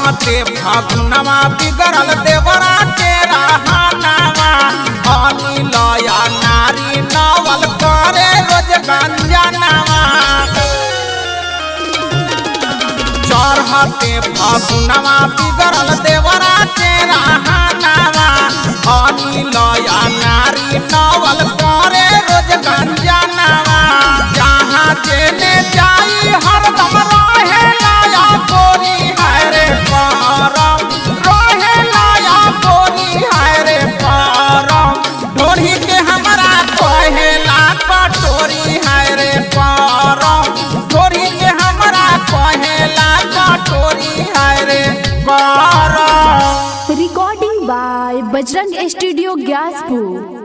चढ़ते फागुनवा बिगड़ल देवरा के रहानवा अनिल या नारी नवल करे रोज गंजनवा चढ़ते फागुनवा बिगड़ल देवरा के रहानवा अनिल या नारी नवल करे रोज गंजनवा जहाँ जेने जाई हरदम रहे लाया गोरी है रे पारम रहे लाया गोरी है रे पारम ढोरी के हमरा कहेला कटोरी है रे पारम ढोरी के हमरा कहेला कटोरी है रे पारम। Recording by Bajrang studio Gyaspur.